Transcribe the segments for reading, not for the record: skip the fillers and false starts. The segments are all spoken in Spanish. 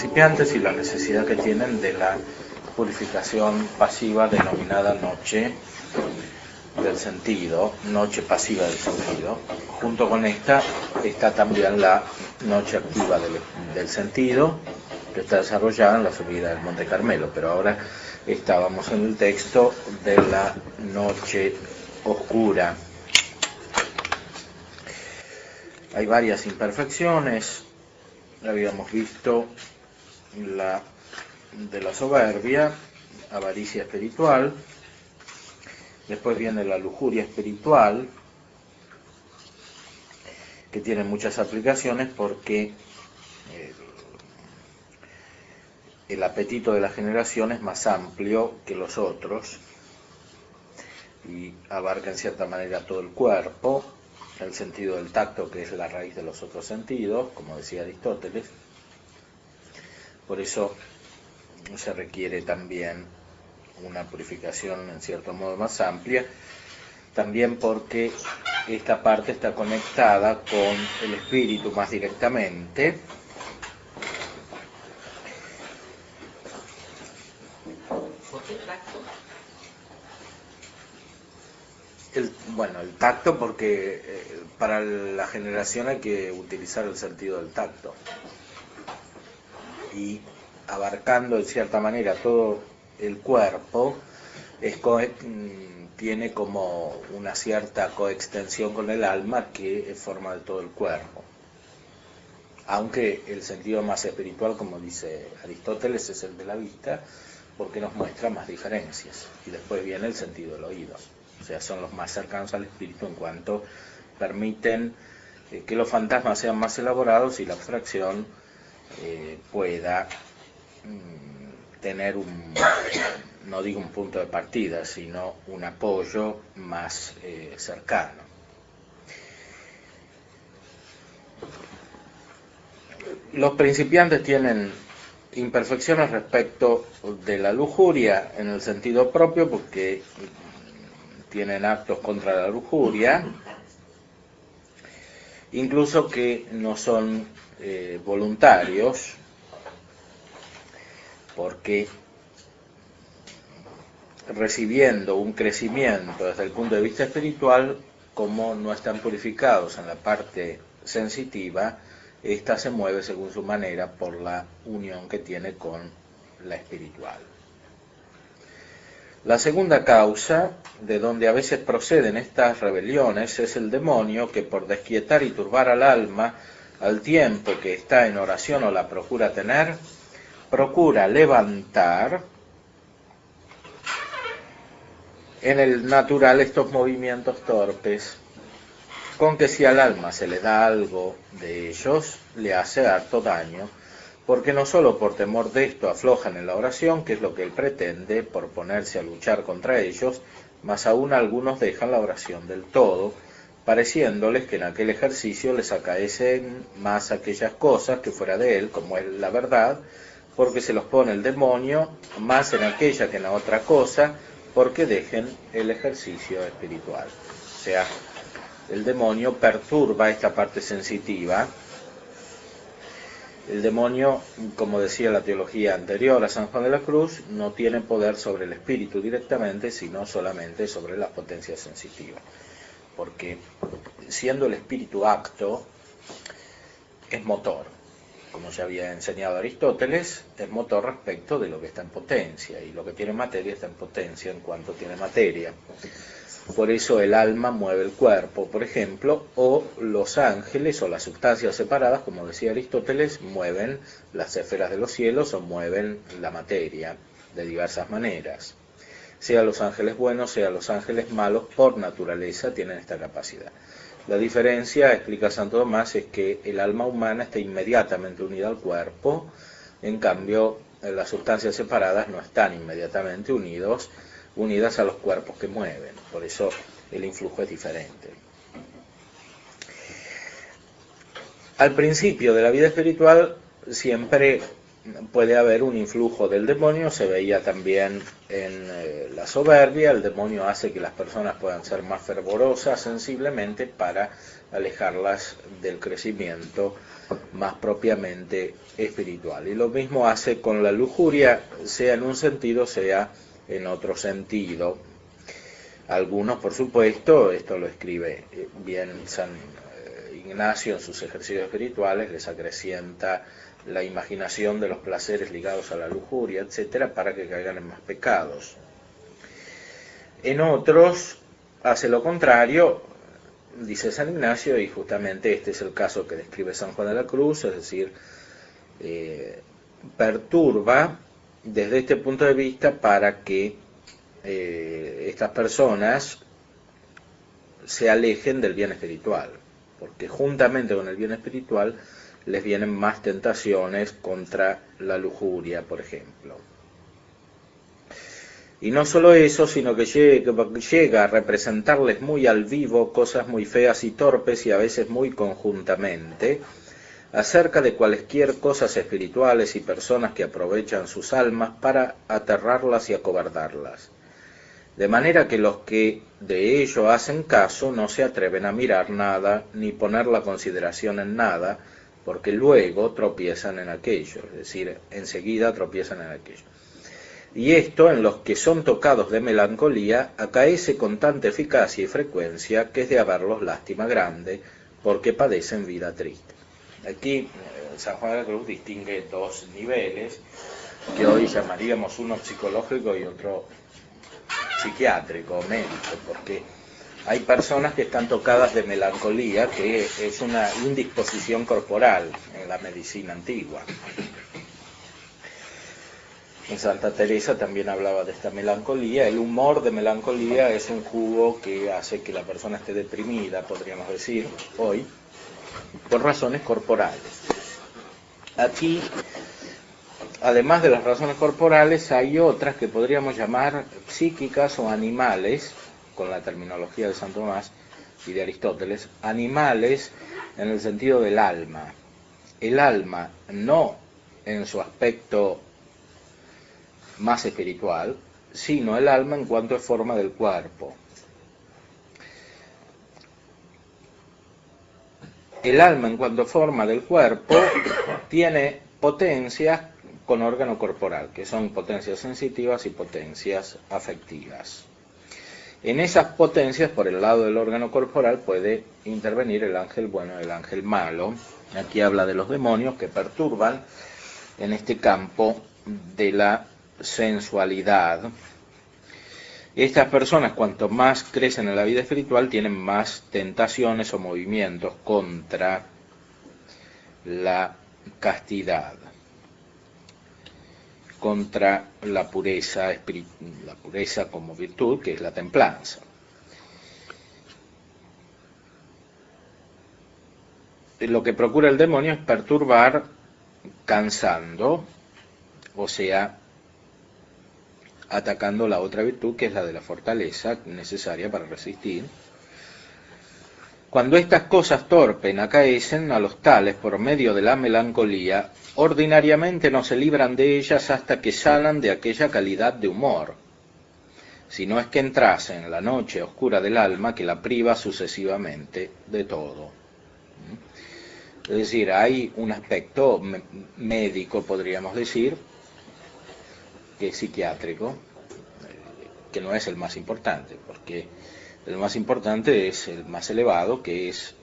principiantes y la necesidad que tienen de la purificación pasiva denominada noche del sentido, noche pasiva del sentido. Junto con esta está también la noche activa del sentido, que está desarrollada en la subida del Monte Carmelo, pero ahora estábamos en el texto de la noche oscura. Hay varias imperfecciones. Habíamos visto la de la soberbia, avaricia espiritual. Después viene la lujuria espiritual, que tiene muchas aplicaciones porque el apetito de la generación es más amplio que los otros y abarca en cierta manera todo el cuerpo, el sentido del tacto, que es la raíz de los otros sentidos, como decía Aristóteles. Por eso se requiere también una purificación en cierto modo más amplia, también porque esta parte está conectada con el espíritu más directamente. ¿Por qué tacto? El tacto porque para la generación hay que utilizar el sentido del tacto. Y abarcando en cierta manera todo el cuerpo, tiene como una cierta coextensión con el alma que es forma de todo el cuerpo. Aunque el sentido más espiritual, como dice Aristóteles, es el de la vista, porque nos muestra más diferencias. Y después viene el sentido del oído. O sea, son los más cercanos al espíritu en cuanto permiten que los fantasmas sean más elaborados y la abstracción pueda tener no digo un punto de partida, sino un apoyo más cercano. Los principiantes tienen imperfecciones respecto de la lujuria en el sentido propio, porque tienen actos contra la lujuria, incluso que no son voluntarios, porque recibiendo un crecimiento desde el punto de vista espiritual, como no están purificados en la parte sensitiva, ésta se mueve según su manera por la unión que tiene con la espiritual. La segunda causa, de donde a veces proceden estas rebeliones, es el demonio que por desquietar y turbar al alma al tiempo que está en oración o la procura tener, procura levantar en el natural estos movimientos torpes, con que si al alma se le da algo de ellos, le hace harto daño, porque no solo por temor de esto aflojan en la oración, que es lo que él pretende, por ponerse a luchar contra ellos, mas aún algunos dejan la oración del todo, pareciéndoles que en aquel ejercicio les acaecen más aquellas cosas que fuera de él, como es la verdad, porque se los pone el demonio, más en aquella que en la otra cosa, porque dejen el ejercicio espiritual. O sea, el demonio perturba esta parte sensitiva. El demonio, como decía la teología anterior a San Juan de la Cruz, no tiene poder sobre el espíritu directamente, sino solamente sobre las potencias sensitivas. Porque siendo el espíritu acto, es motor. Como ya había enseñado Aristóteles, es motor respecto de lo que está en potencia, y lo que tiene materia está en potencia en cuanto tiene materia. Por eso el alma mueve el cuerpo, por ejemplo, o los ángeles o las sustancias separadas, como decía Aristóteles, mueven las esferas de los cielos o mueven la materia de diversas maneras. Sea los ángeles buenos, sea los ángeles malos, por naturaleza tienen esta capacidad. La diferencia, explica Santo Tomás, es que el alma humana está inmediatamente unida al cuerpo, en cambio las sustancias separadas no están inmediatamente unidas a los cuerpos que mueven, por eso el influjo es diferente. Al principio de la vida espiritual siempre puede haber un influjo del demonio, se veía también en la soberbia. El demonio hace que las personas puedan ser más fervorosas sensiblemente para alejarlas del crecimiento más propiamente espiritual. Y lo mismo hace con la lujuria, sea en un sentido, sea en otro sentido. Algunos, por supuesto, esto lo escribe bien San Ignacio en sus ejercicios espirituales, les acrecienta la imaginación de los placeres ligados a la lujuria, etcétera, para que caigan en más pecados. En otros hace lo contrario, dice San Ignacio, y justamente este es el caso que describe San Juan de la Cruz, es decir, perturba desde este punto de vista para que estas personas se alejen del bien espiritual, porque juntamente con el bien espiritual les vienen más tentaciones contra la lujuria, por ejemplo. Y no solo eso, sino que llega a representarles muy al vivo cosas muy feas y torpes y a veces muy conjuntamente, acerca de cualesquier cosas espirituales y personas que aprovechan sus almas para aterrarlas y acobardarlas. De manera que los que de ello hacen caso no se atreven a mirar nada ni poner la consideración en nada, porque luego tropiezan en aquello, es decir, enseguida tropiezan en aquello. Y esto en los que son tocados de melancolía acaece con tanta eficacia y frecuencia que es de haberlos lástima grande, porque padecen vida triste. Aquí San Juan de la Cruz distingue dos niveles, que hoy llamaríamos uno psicológico y otro psiquiátrico, médico, porque hay personas que están tocadas de melancolía, que es una indisposición corporal en la medicina antigua. En Santa Teresa también hablaba de esta melancolía. El humor de melancolía es un jugo que hace que la persona esté deprimida, podríamos decir, hoy, por razones corporales. Aquí, además de las razones corporales, hay otras que podríamos llamar psíquicas o animales, con la terminología de Santo Tomás y de Aristóteles, animales en el sentido del alma. El alma no en su aspecto más espiritual, sino el alma en cuanto es forma del cuerpo. El alma en cuanto forma del cuerpo tiene potencias con órgano corporal, que son potencias sensitivas y potencias afectivas. En esas potencias, por el lado del órgano corporal, puede intervenir el ángel bueno y el ángel malo. Aquí habla de los demonios que perturban en este campo de la sensualidad. Estas personas, cuanto más crecen en la vida espiritual, tienen más tentaciones o movimientos contra la castidad, contra la pureza como virtud, que es la templanza. Lo que procura el demonio es perturbar cansando, o sea, atacando la otra virtud, que es la de la fortaleza necesaria para resistir. Cuando estas cosas torpen acaecen, a los tales, por medio de la melancolía, ordinariamente no se libran de ellas hasta que sanan de aquella calidad de humor, si no es que entrasen en la noche oscura del alma que la priva sucesivamente de todo. Es decir, hay un aspecto médico, podríamos decir, que es psiquiátrico, que no es el más importante, porque el más importante es el más elevado, que es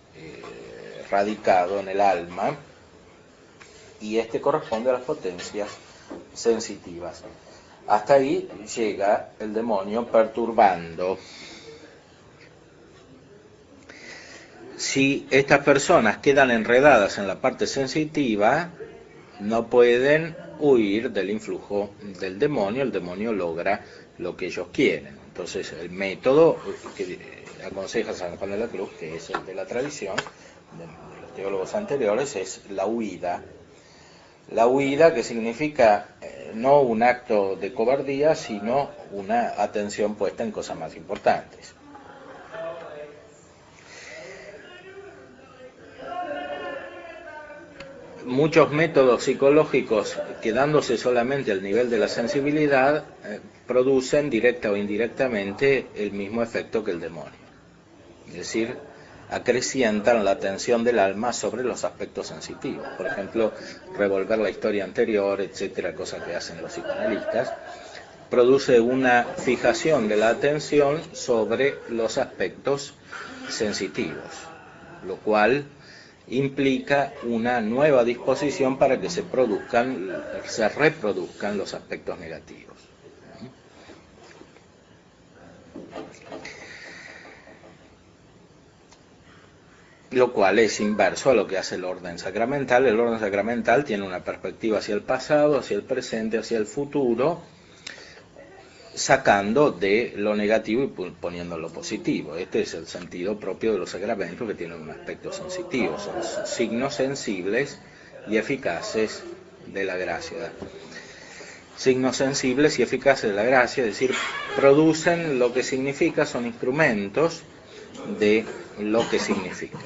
radicado en el alma, y este corresponde a las potencias sensitivas. Hasta ahí llega el demonio perturbando. Si estas personas quedan enredadas en la parte sensitiva, no pueden huir del influjo del demonio. El demonio logra lo que ellos quieren. Entonces el método que aconseja San Juan de la Cruz, que es el de la tradición de los teólogos anteriores, es la huida. La huida, que significa no un acto de cobardía, sino una atención puesta en cosas más importantes. Muchos métodos psicológicos, quedándose solamente al nivel de la sensibilidad, producen directa o indirectamente el mismo efecto que el demonio. Es decir, acrecientan la atención del alma sobre los aspectos sensitivos. Por ejemplo, revolver la historia anterior, etcétera, cosa que hacen los psicoanalistas, produce una fijación de la atención sobre los aspectos sensitivos, lo cual implica una nueva disposición para que se reproduzcan los aspectos negativos. Lo cual es inverso a lo que hace el orden sacramental. El orden sacramental tiene una perspectiva hacia el pasado, hacia el presente, hacia el futuro, sacando de lo negativo y poniendo lo positivo. Este es el sentido propio de los sacramentos, que tienen un aspecto sensitivo, son signos sensibles y eficaces de la gracia. Signos sensibles y eficaces de la gracia, es decir, producen lo que significa, son instrumentos de lo que significa.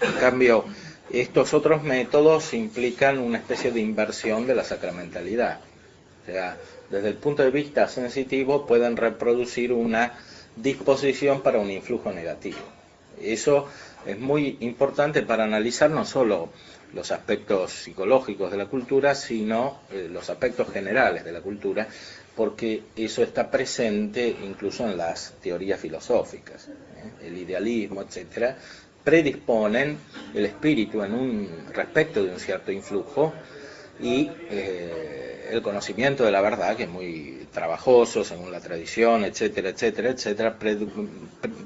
En cambio, estos otros métodos implican una especie de inversión de la sacramentalidad. O sea, desde el punto de vista sensitivo pueden reproducir una disposición para un influjo negativo. Eso es muy importante para analizar no solo los aspectos psicológicos de la cultura, sino los aspectos generales de la cultura, porque eso está presente incluso en las teorías filosóficas. El idealismo, etcétera, predisponen el espíritu respecto de un cierto influjo, y el conocimiento de la verdad, que es muy trabajoso según la tradición, etcétera, etcétera, etcétera,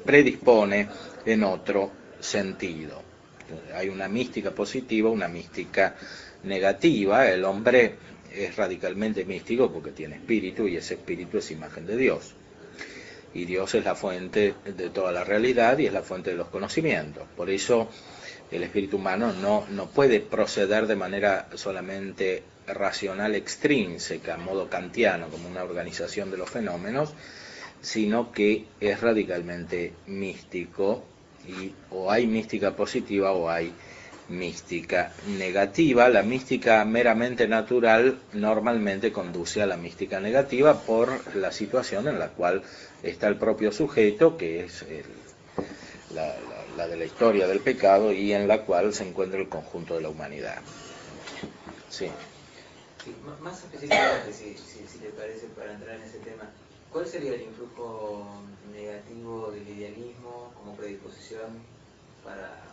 predispone en otro sentido. Hay una mística positiva, una mística negativa. El hombre es radicalmente místico porque tiene espíritu, y ese espíritu es imagen de Dios. Y Dios es la fuente de toda la realidad y es la fuente de los conocimientos. Por eso el espíritu humano no puede proceder de manera solamente racional extrínseca, a modo kantiano, como una organización de los fenómenos, sino que es radicalmente místico, y o hay mística positiva o hay mística negativa. La mística meramente natural normalmente conduce a la mística negativa por la situación en la cual está el propio sujeto, que es la de la historia del pecado, y en la cual se encuentra el conjunto de la humanidad. Sí. Sí, más específicamente, si te parece, para entrar en ese tema, ¿cuál sería el influjo negativo del idealismo como predisposición para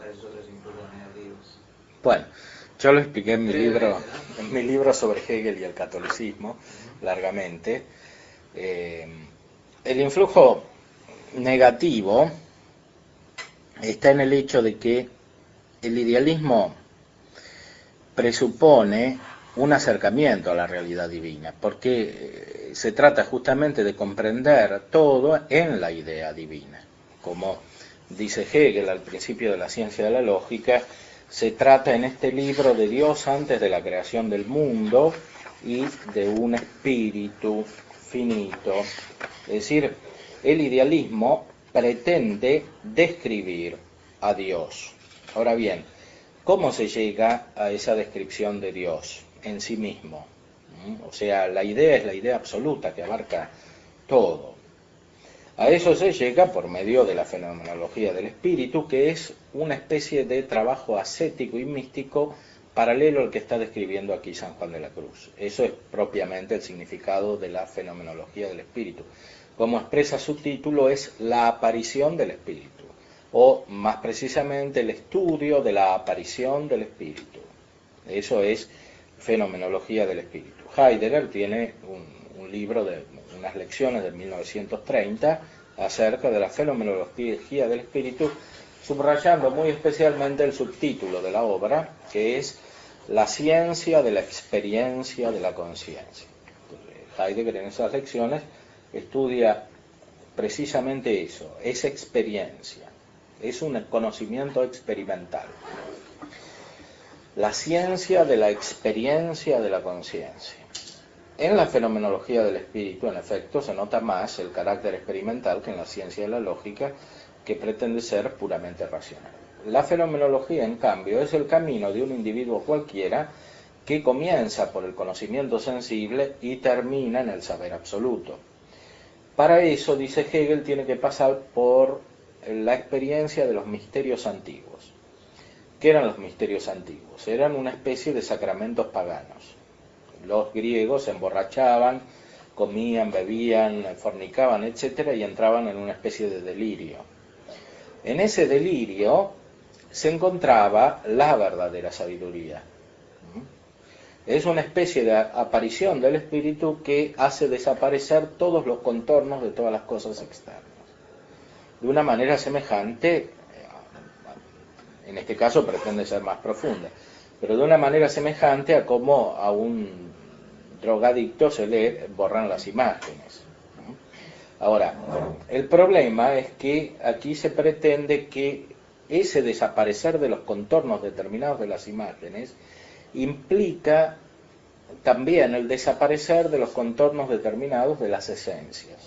esos otros influjos negativos? Bueno, yo lo expliqué en mi libro sobre Hegel y el catolicismo, largamente. El influjo negativo está en el hecho de que el idealismo presupone un acercamiento a la realidad divina, porque se trata justamente de comprender todo en la idea divina. Como dice Hegel al principio de la ciencia de la lógica, se trata en este libro de Dios antes de la creación del mundo y de un espíritu finito. Es decir, el idealismo pretende describir a Dios. Ahora bien, ¿cómo se llega a esa descripción de Dios en sí mismo? O sea, la idea es la idea absoluta que abarca todo. A eso se llega por medio de la fenomenología del espíritu, que es una especie de trabajo ascético y místico paralelo al que está describiendo aquí San Juan de la Cruz. Eso es propiamente el significado de la fenomenología del espíritu. Como expresa su título, es la aparición del espíritu, o más precisamente el estudio de la aparición del espíritu. Eso es fenomenología del espíritu. Heidegger tiene un libro de unas lecciones de 1930 acerca de la fenomenología del espíritu, subrayando muy especialmente el subtítulo de la obra, que es La ciencia de la experiencia de la conciencia. Heidegger en esas lecciones estudia precisamente eso, es experiencia, es un conocimiento experimental. La ciencia de la experiencia de la conciencia. En la fenomenología del espíritu, en efecto, se nota más el carácter experimental que en la ciencia de la lógica, que pretende ser puramente racional. La fenomenología, en cambio, es el camino de un individuo cualquiera que comienza por el conocimiento sensible y termina en el saber absoluto. Para eso, dice Hegel, tiene que pasar por la experiencia de los misterios antiguos. ¿Qué eran los misterios antiguos? Eran una especie de sacramentos paganos. Los griegos se emborrachaban, comían, bebían, fornicaban, etc., y entraban en una especie de delirio. En ese delirio se encontraba la verdadera sabiduría. Es una especie de aparición del espíritu que hace desaparecer todos los contornos de todas las cosas externas. De una manera semejante, en este caso pretende ser más profunda, pero de una manera semejante a cómo a un drogadicto se le borran las imágenes. Ahora, el problema es que aquí se pretende que ese desaparecer de los contornos determinados de las imágenes implica también el desaparecer de los contornos determinados de las esencias,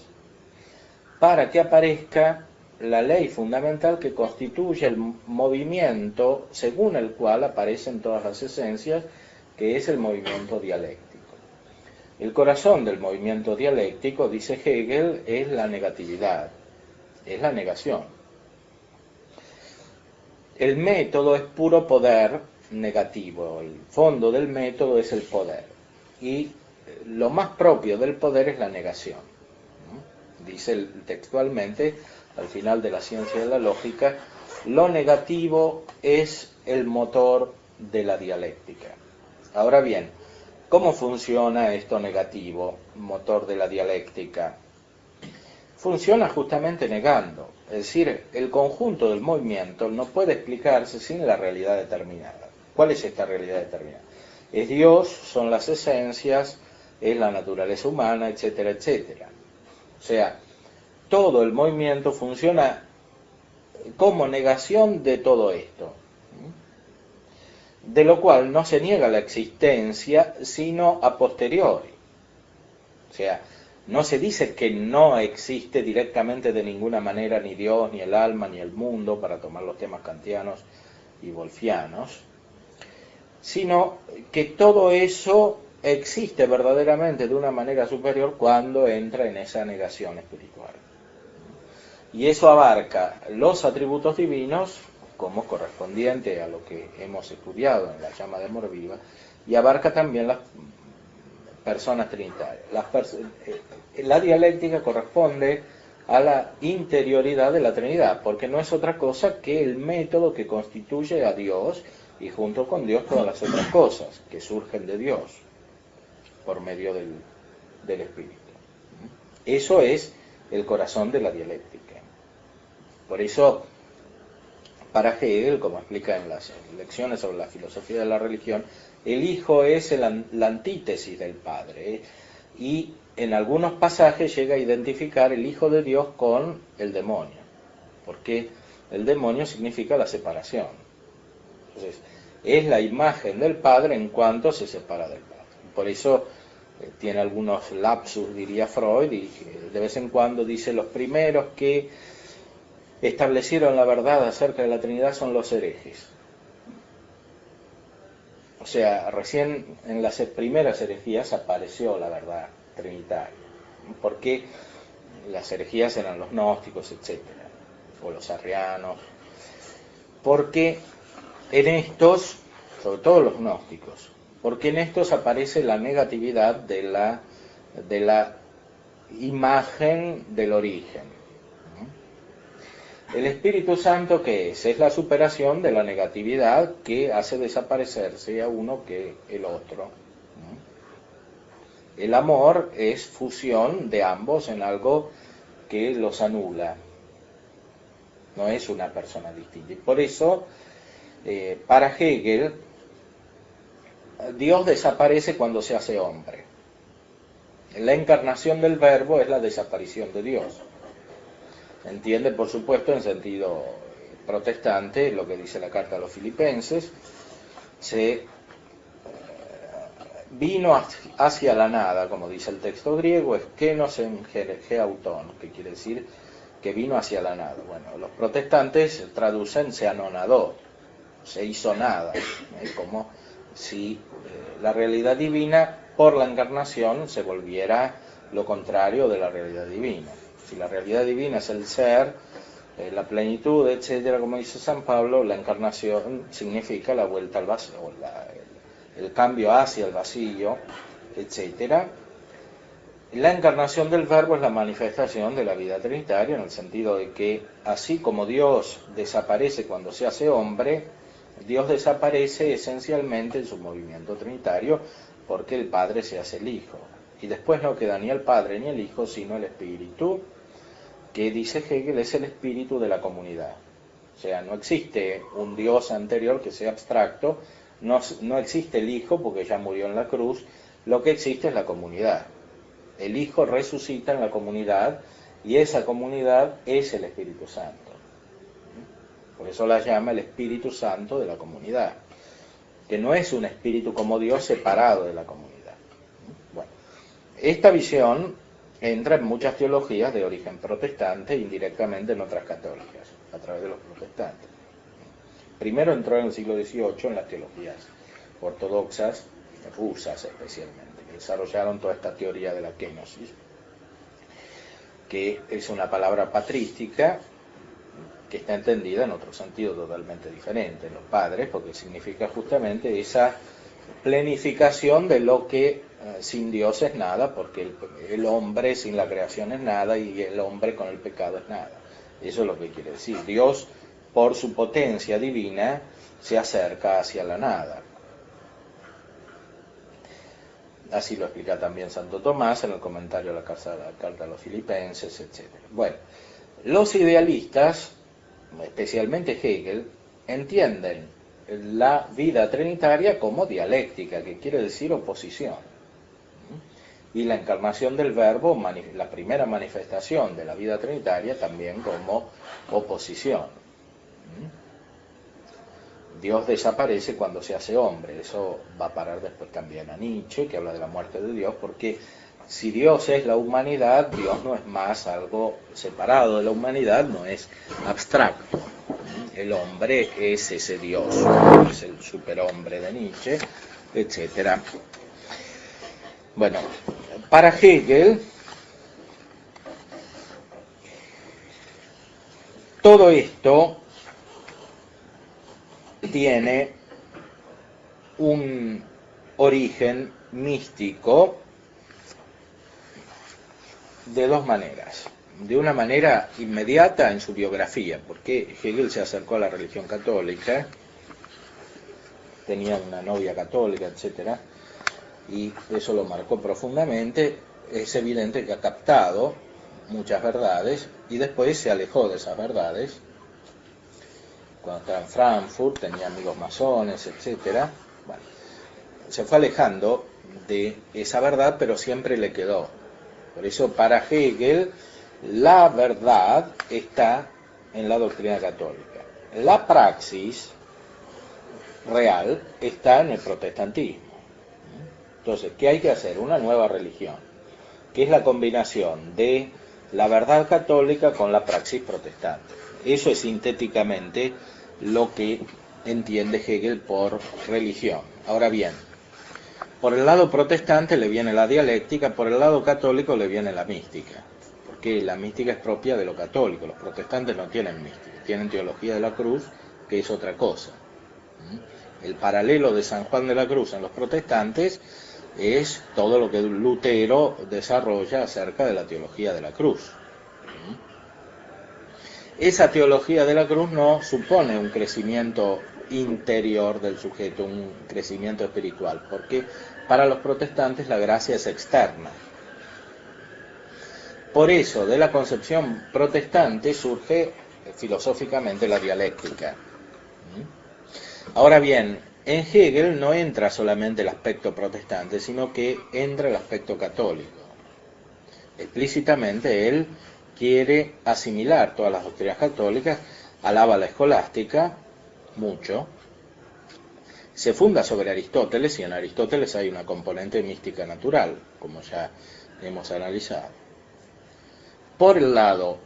para que aparezca la ley fundamental que constituye el movimiento según el cual aparecen todas las esencias, que es el movimiento dialéctico. El corazón del movimiento dialéctico, dice Hegel, es la negatividad, es la negación. El método es puro poder negativo, el fondo del método es el poder, y lo más propio del poder es la negación. Dice textualmente, al final de la ciencia de la lógica, lo negativo es el motor de la dialéctica. Ahora bien, ¿cómo funciona esto negativo, motor de la dialéctica? Funciona justamente negando, es decir, el conjunto del movimiento no puede explicarse sin la realidad determinada. ¿Cuál es esta realidad determinada? Es Dios, son las esencias, es la naturaleza humana, etcétera, etcétera. O sea, todo el movimiento funciona como negación de todo esto, de lo cual no se niega la existencia, sino a posteriori. O sea, no se dice que no existe directamente de ninguna manera ni Dios, ni el alma, ni el mundo, para tomar los temas kantianos y wolfianos, sino que todo eso existe verdaderamente de una manera superior cuando entra en esa negación espiritual. Y eso abarca los atributos divinos, como correspondiente a lo que hemos estudiado en la llama de amor viva, y abarca también las personas trinitarias. La dialéctica corresponde a la interioridad de la Trinidad, porque no es otra cosa que el método que constituye a Dios y junto con Dios todas las otras cosas que surgen de Dios por medio del Espíritu. Eso es el corazón de la dialéctica. Por eso, para Hegel, como explica en las lecciones sobre la filosofía de la religión, el Hijo es la antítesis del Padre, y en algunos pasajes llega a identificar el Hijo de Dios con el demonio, porque el demonio significa la separación. Entonces, es la imagen del Padre en cuanto se separa del Padre. Por eso tiene algunos lapsus, diría Freud, y de vez en cuando dice: los primeros que establecieron la verdad acerca de la Trinidad son los herejes. O sea, recién en las primeras herejías apareció la verdad trinitaria, porque las herejías eran los gnósticos, etcétera, o los arrianos, porque en estos, sobre todo los gnósticos, porque en estos aparece la negatividad de la imagen del origen. El Espíritu Santo, ¿qué es? Es la superación de la negatividad que hace desaparecer sea uno que el otro. El amor es fusión de ambos en algo que los anula. No es una persona distinta. Y por eso, para Hegel, Dios desaparece cuando se hace hombre. La encarnación del Verbo es la desaparición de Dios. Entiende, por supuesto, en sentido protestante, lo que dice la carta a los Filipenses: se vino hacia la nada, como dice el texto griego, es kenos en geauton, que quiere decir que vino hacia la nada. Bueno, los protestantes traducen se anonadó, se hizo nada, como si la realidad divina por la encarnación se volviera lo contrario de la realidad divina. Si la realidad divina es el ser, la plenitud, etcétera, como dice San Pablo, la encarnación significa la vuelta al vacío, el cambio hacia el vacío, etcétera. La encarnación del Verbo es la manifestación de la vida trinitaria, en el sentido de que así como Dios desaparece cuando se hace hombre, Dios desaparece esencialmente en su movimiento trinitario porque el Padre se hace el Hijo. Y después no queda ni el Padre ni el Hijo, sino el Espíritu, que dice Hegel es el espíritu de la comunidad. O sea, no existe un Dios anterior que sea abstracto, no existe el Hijo porque ya murió en la cruz, lo que existe es la comunidad. El Hijo resucita en la comunidad y esa comunidad es el Espíritu Santo. Por eso la llama el Espíritu Santo de la comunidad, que no es un espíritu como Dios separado de la comunidad. Bueno, esta visión entra en muchas teologías de origen protestante e indirectamente en otras católicas, a través de los protestantes. Primero entró en el siglo XVIII en las teologías ortodoxas, rusas especialmente, que desarrollaron toda esta teoría de la kenosis, que es una palabra patrística que está entendida en otro sentido totalmente diferente en los padres, porque significa justamente esa plenificación de lo que sin Dios es nada, porque el hombre sin la creación es nada y el hombre con el pecado es nada. Eso es lo que quiere decir. Dios, por su potencia divina, se acerca hacia la nada. Así lo explica también Santo Tomás en el comentario a la carta a los Filipenses, etc. Bueno, los idealistas, especialmente Hegel, entienden la vida trinitaria como dialéctica, que quiere decir oposición. Y la encarnación del Verbo, la primera manifestación de la vida trinitaria, también como oposición. Dios desaparece cuando se hace hombre. Eso va a parar después también a Nietzsche, que habla de la muerte de Dios, porque si Dios es la humanidad, Dios no es más algo separado de la humanidad, no es abstracto. El hombre es ese Dios, es el superhombre de Nietzsche, etc. Bueno, para Hegel, todo esto tiene un origen místico de dos maneras. De una manera inmediata en su biografía, porque Hegel se acercó a la religión católica, tenía una novia católica, etc. Y eso lo marcó profundamente. Es evidente que ha captado muchas verdades y después se alejó de esas verdades. Cuando estaba en Frankfurt tenía amigos masones, etc. Bueno, se fue alejando de esa verdad, pero siempre le quedó. Por eso para Hegel la verdad está en la doctrina católica. La praxis real está en el protestantismo. Entonces, ¿qué hay que hacer? Una nueva religión, que es la combinación de la verdad católica con la praxis protestante. Eso es sintéticamente lo que entiende Hegel por religión. Ahora bien, por el lado protestante le viene la dialéctica, por el lado católico le viene la mística, porque la mística es propia de lo católico. Los protestantes no tienen mística, tienen teología de la cruz, que es otra cosa. El paralelo de San Juan de la Cruz en los protestantes es todo lo que Lutero desarrolla acerca de la teología de la cruz. Esa teología de la cruz no supone un crecimiento interior del sujeto, un crecimiento espiritual, porque para los protestantes la gracia es externa. Por eso, de la concepción protestante surge filosóficamente la dialéctica. Ahora bien, en Hegel no entra solamente el aspecto protestante, sino que entra el aspecto católico. Explícitamente él quiere asimilar todas las doctrinas católicas, alaba la escolástica mucho, se funda sobre Aristóteles, y en Aristóteles hay una componente mística natural, como ya hemos analizado. Por el lado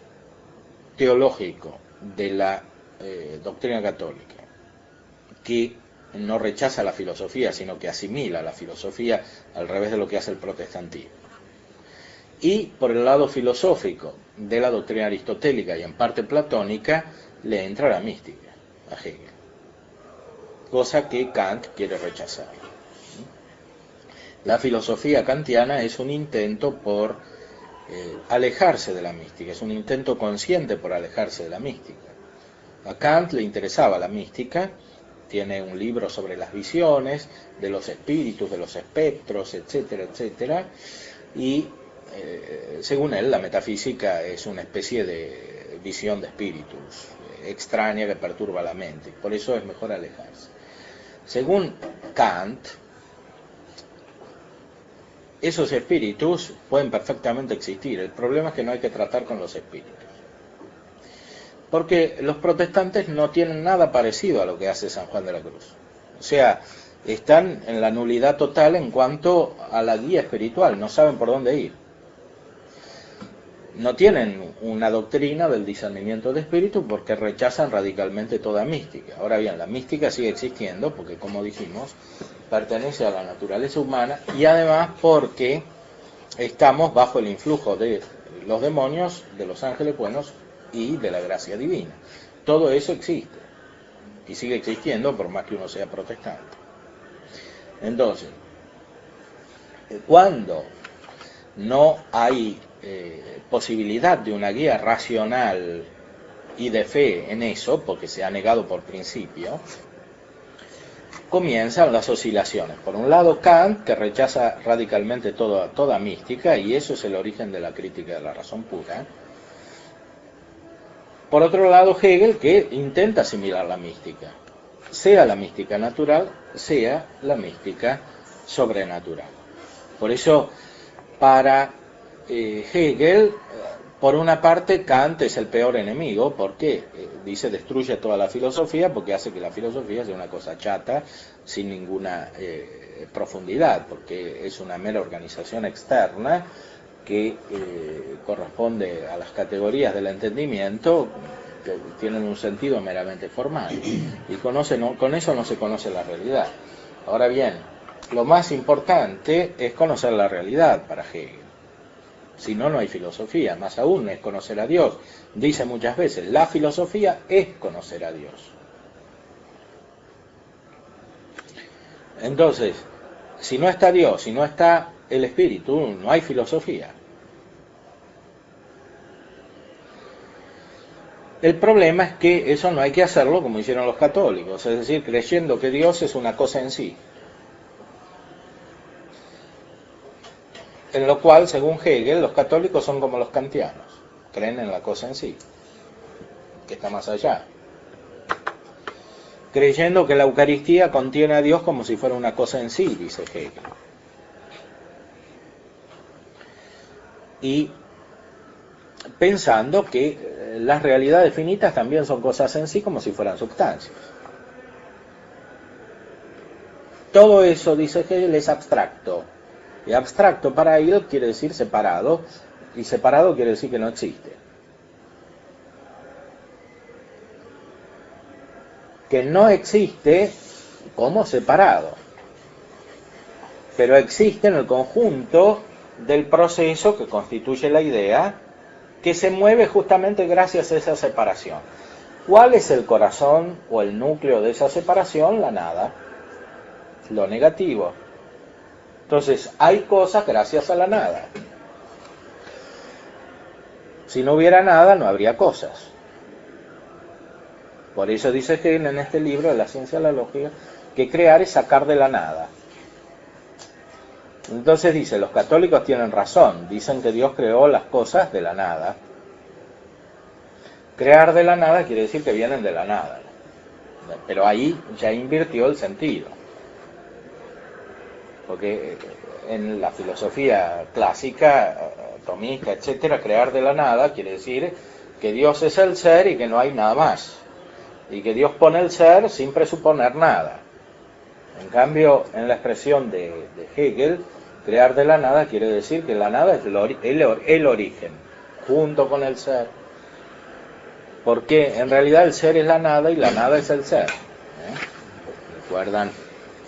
teológico de la doctrina católica, que no rechaza la filosofía, sino que asimila la filosofía al revés de lo que hace el protestantismo. Y por el lado filosófico de la doctrina aristotélica y en parte platónica, le entra la mística a Hegel, cosa que Kant quiere rechazar. La filosofía kantiana es un intento por alejarse de la mística, es un intento consciente por alejarse de la mística. A Kant le interesaba la mística, tiene un libro sobre las visiones, de los espíritus, de los espectros, etcétera, etcétera, y según él la metafísica es una especie de visión de espíritus extraña que perturba la mente, por eso es mejor alejarse. Según Kant, esos espíritus pueden perfectamente existir, el problema es que no hay que tratar con los espíritus. Porque los protestantes no tienen nada parecido a lo que hace San Juan de la Cruz. O sea, están en la nulidad total en cuanto a la guía espiritual, no saben por dónde ir. No tienen una doctrina del discernimiento de espíritu porque rechazan radicalmente toda mística. Ahora bien, la mística sigue existiendo porque, como dijimos, pertenece a la naturaleza humana y además porque estamos bajo el influjo de los demonios, de los ángeles buenos y de la gracia divina. Todo eso existe y sigue existiendo por más que uno sea protestante. Entonces, cuando no hay posibilidad de una guía racional y de fe en eso, porque se ha negado por principio, comienzan las oscilaciones. Por un lado Kant, que rechaza radicalmente toda mística, y eso es el origen de la crítica de la razón pura. Por otro lado Hegel, que intenta asimilar la mística, sea la mística natural, sea la mística sobrenatural. Por eso, para Hegel, por una parte, Kant es el peor enemigo, porque dice destruye toda la filosofía, porque hace que la filosofía sea una cosa chata, sin ninguna profundidad, porque es una mera organización externa que corresponde a las categorías del entendimiento, que tienen un sentido meramente formal, y con eso no se conoce la realidad. Ahora bien, lo más importante es conocer la realidad para Hegel. Si no, no hay filosofía, más aún es conocer a Dios. Dice muchas veces, la filosofía es conocer a Dios. Entonces, si no está Dios, si no está el espíritu, no hay filosofía. El problema es que eso no hay que hacerlo como hicieron los católicos, es decir, creyendo que Dios es una cosa en sí. En lo cual, según Hegel, los católicos son como los kantianos, creen en la cosa en sí, que está más allá. Creyendo que la Eucaristía contiene a Dios como si fuera una cosa en sí, dice Hegel. Y pensando que las realidades finitas también son cosas en sí como si fueran sustancias. Todo eso, dice Hegel, es abstracto. Y abstracto para él quiere decir separado, y separado quiere decir que no existe. Que no existe como separado, pero existe en el conjunto del proceso que constituye la idea, que se mueve justamente gracias a esa separación. ¿Cuál es el corazón o el núcleo de esa separación? La nada, lo negativo. Entonces, hay cosas gracias a la nada. Si no hubiera nada, no habría cosas. Por eso dice Hegel en este libro de la ciencia de la lógica, que crear es sacar de la nada. Entonces dice, los católicos tienen razón, dicen que Dios creó las cosas de la nada. Crear de la nada quiere decir que vienen de la nada. Pero ahí ya invirtió el sentido. Porque en la filosofía clásica, tomista, etcétera, crear de la nada quiere decir que Dios es el ser y que no hay nada más. Y que Dios pone el ser sin presuponer nada. En cambio, en la expresión de Hegel, crear de la nada quiere decir que la nada es el origen, junto con el ser. Porque en realidad el ser es la nada y la nada es el ser. ¿Recuerdan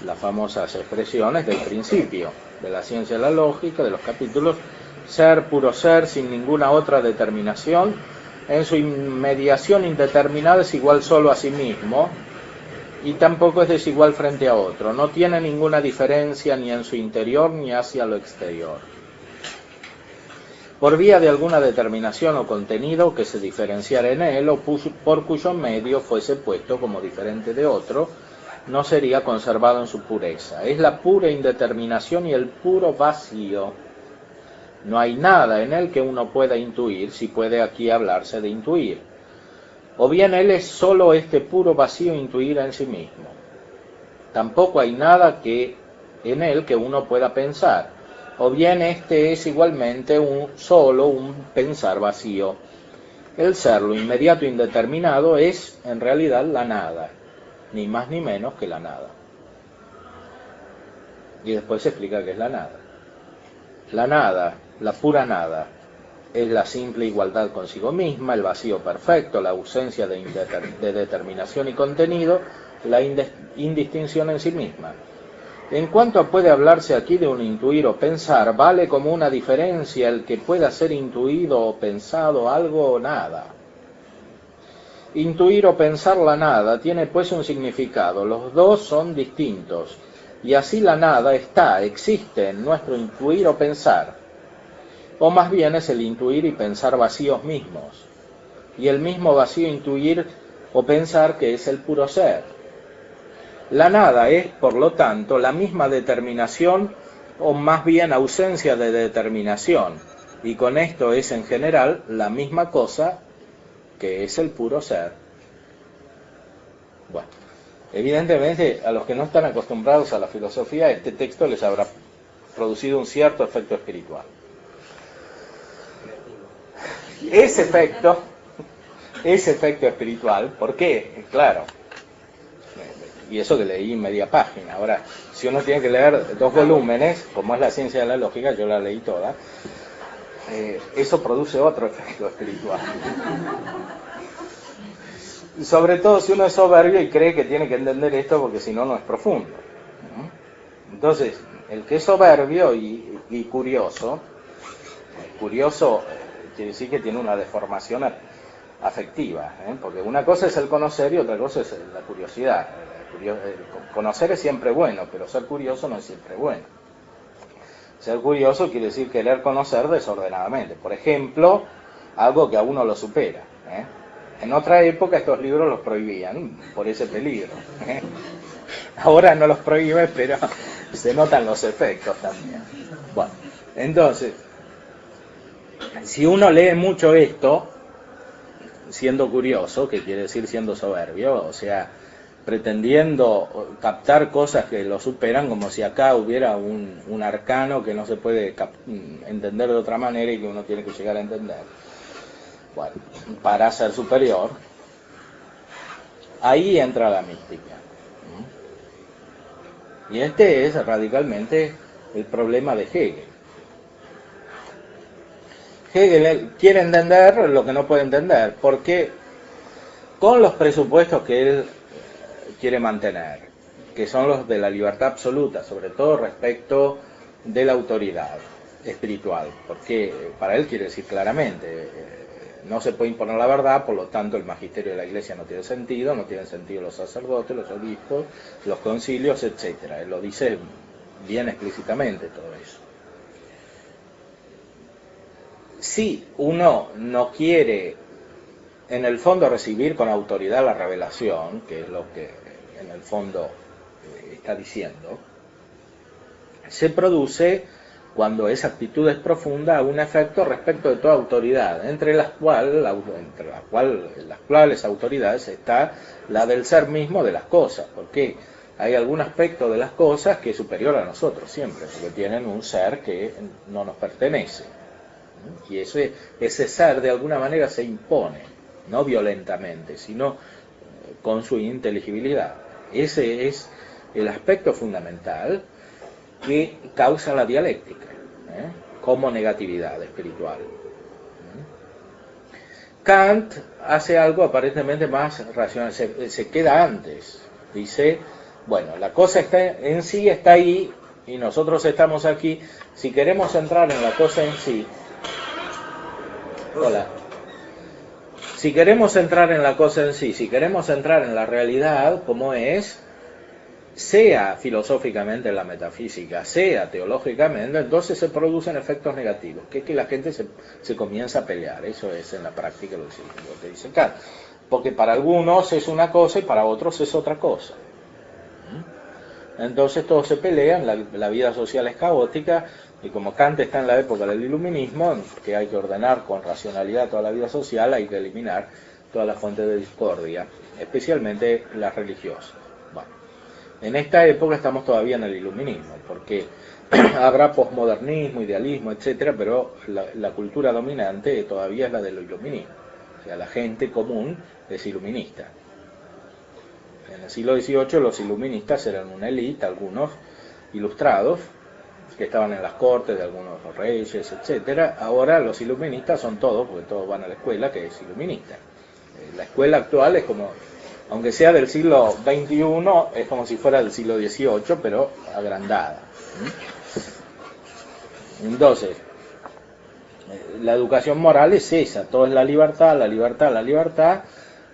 las famosas expresiones del principio de la ciencia de la lógica, de los capítulos ser, puro ser, sin ninguna otra determinación. En su inmediación indeterminada es igual solo a sí mismo, y tampoco es desigual frente a otro. No tiene ninguna diferencia ni en su interior ni hacia lo exterior. Por vía de alguna determinación o contenido que se diferenciara en él, o por cuyo medio fuese puesto como diferente de otro, no sería conservado en su pureza. Es la pura indeterminación y el puro vacío. No hay nada en él que uno pueda intuir, si puede aquí hablarse de intuir. O bien él es solo este puro vacío intuir en sí mismo. Tampoco hay nada en él que uno pueda pensar. O bien este es igualmente solo un pensar vacío. El ser, lo inmediato indeterminado, es en realidad la nada, ni más ni menos que la nada. Y después se explica qué es la nada. La nada, la pura nada, es la simple igualdad consigo misma, el vacío perfecto, la ausencia de determinación y contenido, la indistinción en sí misma. En cuanto puede hablarse aquí de un intuir o pensar, vale como una diferencia el que pueda ser intuido o pensado algo o nada. Intuir o pensar la nada tiene pues un significado, los dos son distintos, y así la nada existe en nuestro intuir o pensar, o más bien es el intuir y pensar vacíos mismos, y el mismo vacío intuir o pensar que es el puro ser. La nada es, por lo tanto, la misma determinación o más bien ausencia de determinación, y con esto es en general la misma cosa que es el puro ser. Bueno, evidentemente a los que no están acostumbrados a la filosofía, este texto les habrá producido un cierto efecto espiritual. Ese efecto espiritual, ¿por qué? Claro. Y eso que leí media página. Ahora, si uno tiene que leer 2 volúmenes, como es la ciencia de la lógica, yo la leí toda, eso produce otro efecto espiritual. Sobre todo si uno es soberbio y cree que tiene que entender esto porque si no, no es profundo. Entonces, el que es soberbio y curioso quiere decir que tiene una deformación afectiva, porque una cosa es el conocer y otra cosa es la curiosidad. Conocer es siempre bueno, pero ser curioso no es siempre bueno. Ser curioso quiere decir querer conocer desordenadamente. Por ejemplo, algo que a uno lo supera. En otra época estos libros los prohibían por ese peligro. Ahora no los prohíbe, pero se notan los efectos también. Bueno, entonces, si uno lee mucho esto, siendo curioso, que quiere decir siendo soberbio, o sea, pretendiendo captar cosas que lo superan, como si acá hubiera un arcano que no se puede entender de otra manera y que uno tiene que llegar a entender, bueno, para ser superior, ahí entra la mística. Y este es radicalmente el problema de Hegel. Hegel quiere entender lo que no puede entender, porque con los presupuestos que él quiere mantener, que son los de la libertad absoluta, sobre todo respecto de la autoridad espiritual, porque para él quiere decir claramente, no se puede imponer la verdad, por lo tanto el magisterio de la Iglesia no tiene sentido, no tienen sentido los sacerdotes, los obispos, los concilios, etcétera. Él lo dice bien explícitamente todo eso. Si uno no quiere en el fondo recibir con autoridad la revelación, que es lo que en el fondo está diciendo, se produce, cuando esa actitud es profunda, un efecto respecto de toda autoridad, entre las cuales autoridades está la del ser mismo de las cosas, porque hay algún aspecto de las cosas que es superior a nosotros siempre, porque tienen un ser que no nos pertenece, y ese ser de alguna manera se impone, no violentamente, sino con su inteligibilidad. Ese es el aspecto fundamental que causa la dialéctica, como negatividad espiritual. Kant hace algo aparentemente más racional, se queda antes, dice, bueno, la cosa en sí está ahí y nosotros estamos aquí. Si queremos entrar en la cosa en sí, Hola. Si queremos entrar en la cosa en sí, si queremos entrar en la realidad como es, sea filosóficamente en la metafísica, sea teológicamente, entonces se producen efectos negativos, que es que la gente se comienza a pelear. Eso es en la práctica lo que dice Kant. Porque para algunos es una cosa y para otros es otra cosa. Entonces todos se pelean, la vida social es caótica, y como Kant está en la época del iluminismo, que hay que ordenar con racionalidad toda la vida social, hay que eliminar todas las fuentes de discordia, especialmente las religiosas. Bueno, en esta época estamos todavía en el iluminismo, porque habrá posmodernismo, idealismo, etcétera, pero la cultura dominante todavía es la del iluminismo. O sea, la gente común es iluminista. En el siglo XVIII los iluministas eran una élite, algunos ilustrados, que estaban en las cortes de algunos reyes, etcétera. Ahora los iluministas son todos, porque todos van a la escuela que es iluminista. La escuela actual es como, aunque sea del siglo XXI, es como si fuera del siglo XVIII, pero agrandada. Entonces, la educación moral es esa, todo es la libertad, la libertad, la libertad,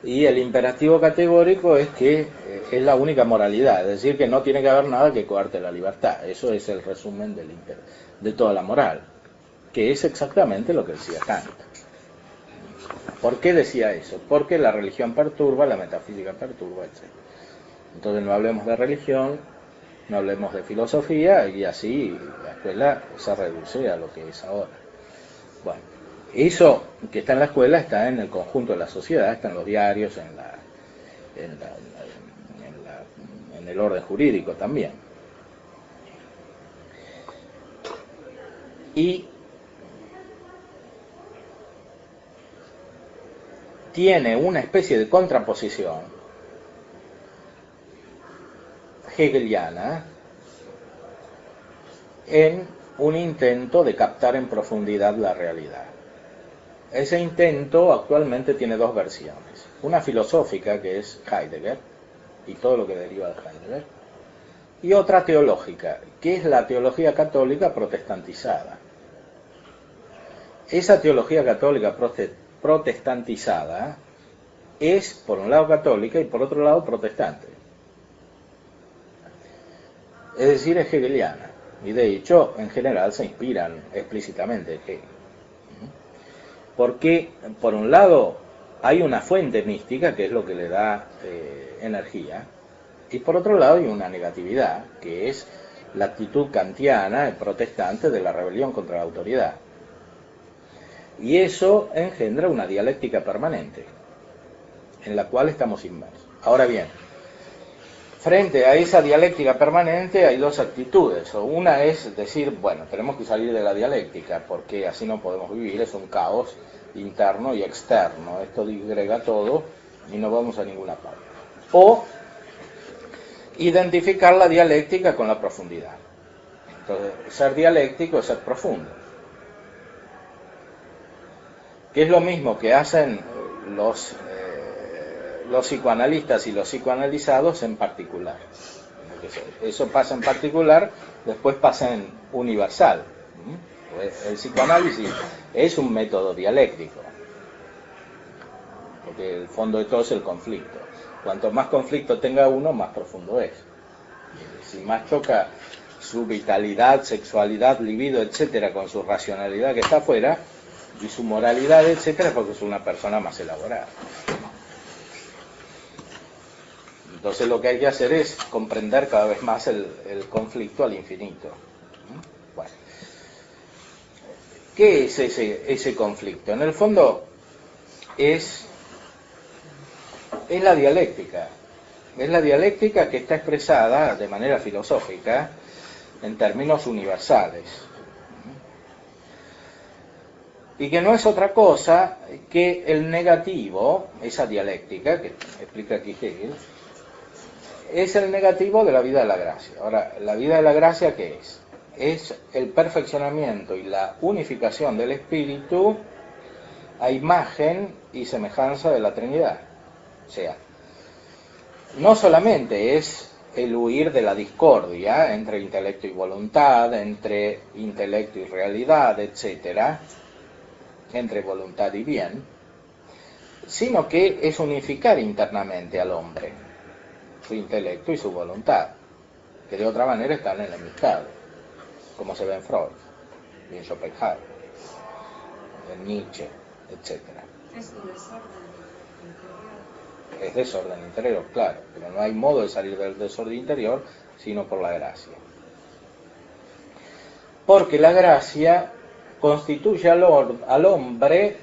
y el imperativo categórico es que es la única moralidad, es decir, que no tiene que haber nada que coarte la libertad. Eso es el resumen de toda la moral, que es exactamente lo que decía Kant. ¿Por qué decía eso? Porque la religión perturba, la metafísica perturba, etc. Entonces no hablemos de religión, no hablemos de filosofía, y así la escuela se reduce a lo que es ahora. Bueno, eso que está en la escuela está en el conjunto de la sociedad, está en los diarios, en el orden jurídico también. Y tiene una especie de contraposición hegeliana en un intento de captar en profundidad la realidad. Ese intento actualmente tiene dos versiones. Una filosófica, que es Heidegger, y todo lo que deriva de Heidegger, y otra teológica, que es la teología católica protestantizada. Esa teología católica protestantizada es, por un lado, católica y por otro lado, protestante. Es decir, es hegeliana. Y de hecho, en general, se inspiran explícitamente en Hegel. Porque, por un lado, hay una fuente mística, que es lo que le da energía, y por otro lado hay una negatividad, que es la actitud kantiana, protestante, de la rebelión contra la autoridad. Y eso engendra una dialéctica permanente, en la cual estamos inmersos. Ahora bien, frente a esa dialéctica permanente hay dos actitudes. Una es decir, bueno, tenemos que salir de la dialéctica, porque así no podemos vivir, es un caos interno y externo. Esto disgrega todo y no vamos a ninguna parte. O identificar la dialéctica con la profundidad. Entonces, ser dialéctico es ser profundo. Que es lo mismo que hacen los psicoanalistas y los psicoanalizados en particular. Eso pasa en particular, después pasa en universal. El psicoanálisis es un método dialéctico, porque el fondo de todo es el conflicto. Cuanto más conflicto tenga uno, más profundo es. Si más choca su vitalidad, sexualidad, libido, etcétera, con su racionalidad que está afuera, y su moralidad, etcétera, porque es una persona más elaborada. Entonces lo que hay que hacer es comprender cada vez más el conflicto al infinito. Bueno, ¿qué es ese conflicto? En el fondo es la dialéctica. Es la dialéctica que está expresada de manera filosófica en términos universales. Y que no es otra cosa que el negativo, esa dialéctica que explica aquí Hegel, es el negativo de la vida de la gracia. Ahora, ¿la vida de la gracia qué es? Es el perfeccionamiento y la unificación del espíritu a imagen y semejanza de la Trinidad. O sea, no solamente es el huir de la discordia entre intelecto y voluntad, entre intelecto y realidad, etcétera, entre voluntad y bien, sino que es unificar internamente al hombre, su intelecto y su voluntad, que de otra manera están enemistados, como se ve en Freud, y en Schopenhauer, en Nietzsche, etc. Es un desorden interior. Es desorden interior, claro, pero no hay modo de salir del desorden interior sino por la gracia. Porque la gracia constituye al hombre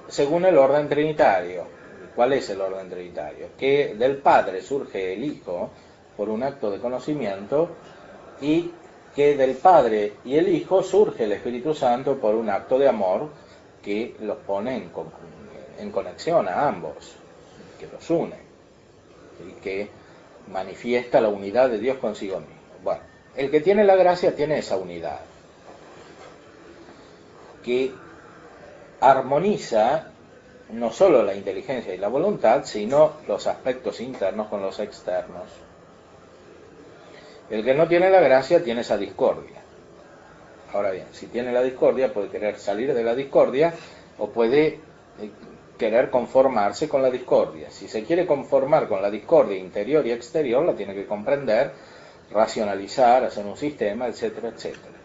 según el orden trinitario. ¿Cuál es el orden trinitario? Que del Padre surge el Hijo por un acto de conocimiento y que del Padre y el Hijo surge el Espíritu Santo por un acto de amor que los pone en conexión a ambos, que los une y que manifiesta la unidad de Dios consigo mismo. Bueno, el que tiene la gracia tiene esa unidad que armoniza no solo la inteligencia y la voluntad, sino los aspectos internos con los externos. El que no tiene la gracia tiene esa discordia. Ahora bien, si tiene la discordia puede querer salir de la discordia o puede querer conformarse con la discordia. Si se quiere conformar con la discordia interior y exterior, la tiene que comprender, racionalizar, hacer un sistema, etcétera, etcétera.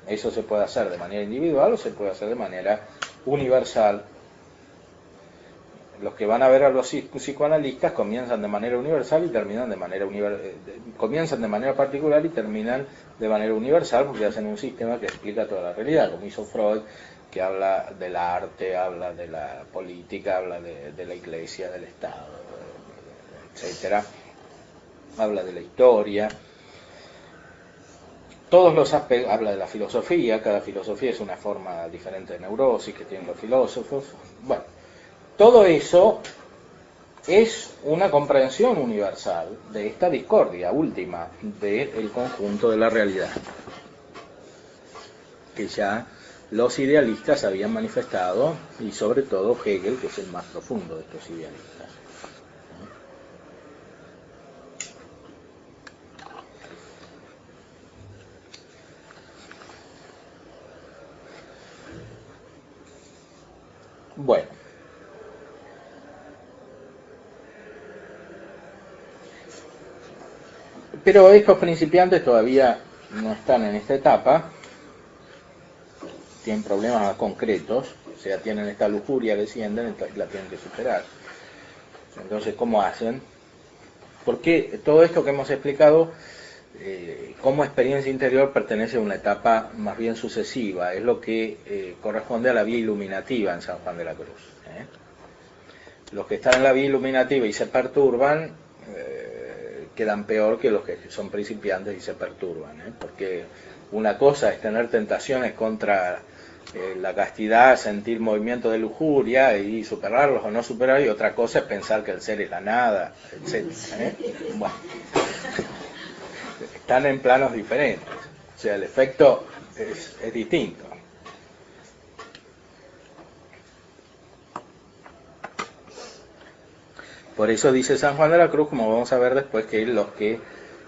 Eso se puede hacer de manera individual o se puede hacer de manera universal. Los que van a ver a los psicoanalistas comienzan de manera universal y terminan de manera comienzan de manera particular y terminan de manera universal porque hacen un sistema que explica toda la realidad, como hizo Freud, que habla del arte, habla de la política, habla de la iglesia, del Estado, etcétera, habla de la historia. Todos los aspectos, habla de la filosofía, cada filosofía es una forma diferente de neurosis que tienen los filósofos. Bueno, todo eso es una comprensión universal de esta discordia última del conjunto de la realidad, que ya los idealistas habían manifestado, y sobre todo Hegel, que es el más profundo de estos idealistas. Bueno, pero estos principiantes todavía no están en esta etapa, tienen problemas más concretos, o sea, tienen esta lujuria que sienten, entonces la tienen que superar. Entonces, ¿cómo hacen? Porque todo esto que hemos explicado como experiencia interior pertenece a una etapa más bien sucesiva, es lo que corresponde a la vía iluminativa en San Juan de la Cruz. Los que están en la vía iluminativa y se perturban quedan peor que los que son principiantes y se perturban, porque una cosa es tener tentaciones contra la castidad, sentir movimiento de lujuria y superarlos o no superarlos, y otra cosa es pensar que el ser es la nada, etc. Bueno, están en planos diferentes, o sea, el efecto es distinto. Por eso dice San Juan de la Cruz, como vamos a ver después, que los que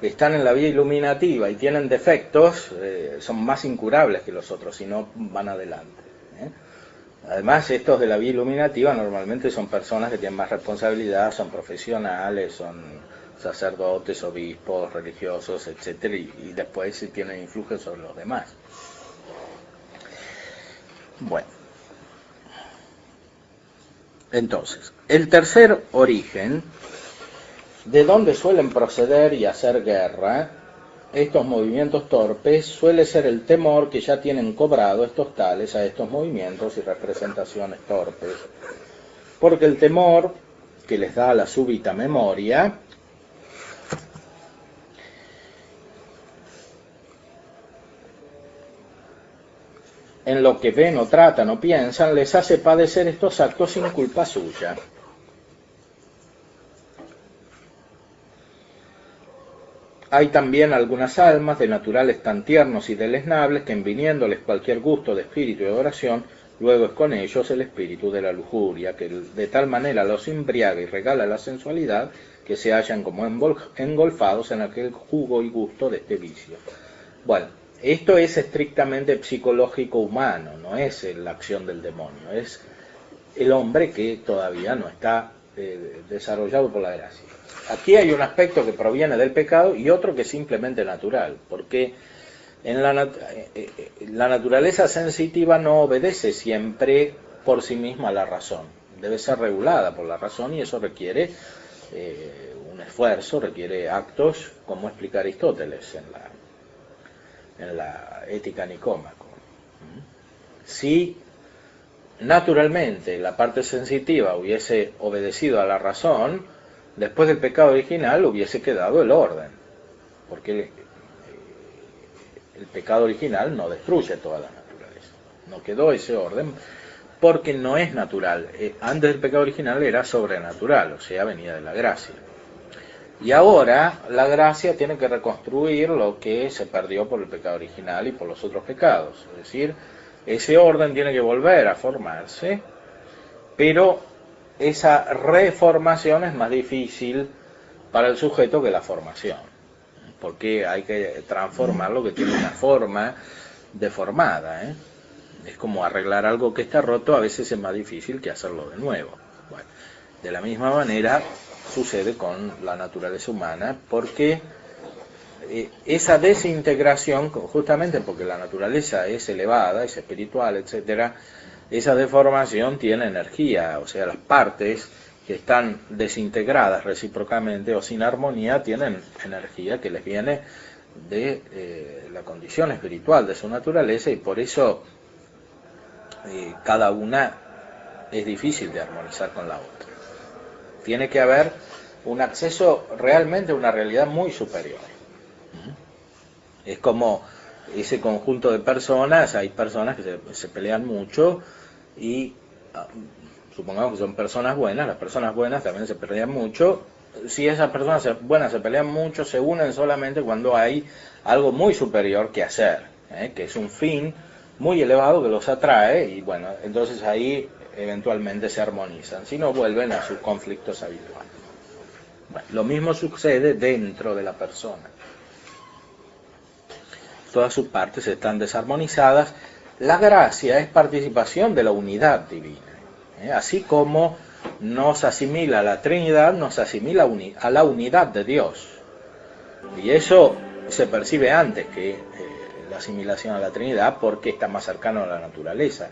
están en la vía iluminativa y tienen defectos son más incurables que los otros, si no van adelante. Además, estos de la vía iluminativa normalmente son personas que tienen más responsabilidad, son profesionales, son sacerdotes, obispos, religiosos, etc. Y después tienen influjo sobre los demás. Bueno. Entonces, el tercer origen, de donde suelen proceder y hacer guerra estos movimientos torpes, suele ser el temor que ya tienen cobrado estos tales a estos movimientos y representaciones torpes. Porque el temor que les da la súbita memoria en lo que ven o tratan o piensan, les hace padecer estos actos sin culpa suya. Hay también algunas almas de naturales tan tiernos y deleznables que, en viniéndoles cualquier gusto de espíritu y de oración, luego es con ellos el espíritu de la lujuria, que de tal manera los embriaga y regala la sensualidad, que se hallan como engolfados en aquel jugo y gusto de este vicio. Bueno, esto es estrictamente psicológico humano, no es la acción del demonio, es el hombre que todavía no está desarrollado por la gracia. Aquí hay un aspecto que proviene del pecado y otro que es simplemente natural, porque en la naturaleza sensitiva no obedece siempre por sí misma a la razón, debe ser regulada por la razón y eso requiere un esfuerzo, requiere actos, como explica Aristóteles en la Ética Nicómaco. Si naturalmente la parte sensitiva hubiese obedecido a la razón, después del pecado original hubiese quedado el orden, porque el pecado original no destruye toda la naturaleza, no quedó ese orden porque no es natural. Antes del pecado original era sobrenatural, o sea, venía de la gracia. Y ahora la gracia tiene que reconstruir lo que se perdió por el pecado original y por los otros pecados. Es decir, ese orden tiene que volver a formarse, pero esa reformación es más difícil para el sujeto que la formación, porque hay que transformar lo que tiene una forma deformada. Es como arreglar algo que está roto, a veces es más difícil que hacerlo de nuevo. Bueno, de la misma manera sucede con la naturaleza humana, porque esa desintegración, justamente porque la naturaleza es elevada, es espiritual, etcétera, esa deformación tiene energía, o sea, las partes que están desintegradas recíprocamente o sin armonía tienen energía que les viene de la condición espiritual de su naturaleza, y por eso cada una es difícil de armonizar con la otra. Tiene que haber un acceso realmente a una realidad muy superior. Es como ese conjunto de personas, hay personas que se pelean mucho y supongamos que son personas buenas, las personas buenas también se pelean mucho. Si esas personas buenas se pelean mucho, se unen solamente cuando hay algo muy superior que hacer, que es un fin muy elevado que los atrae, y bueno, entonces ahí eventualmente se armonizan, si no vuelven a sus conflictos habituales. Bueno, lo mismo sucede dentro de la persona. Todas sus partes están desarmonizadas. La gracia es participación de la unidad divina. Así como nos asimila a la Trinidad, nos asimila a la unidad de Dios. Y eso se percibe antes que la asimilación a la Trinidad, porque está más cercano a la naturaleza.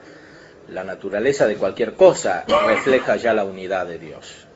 La naturaleza de cualquier cosa refleja ya la unidad de Dios.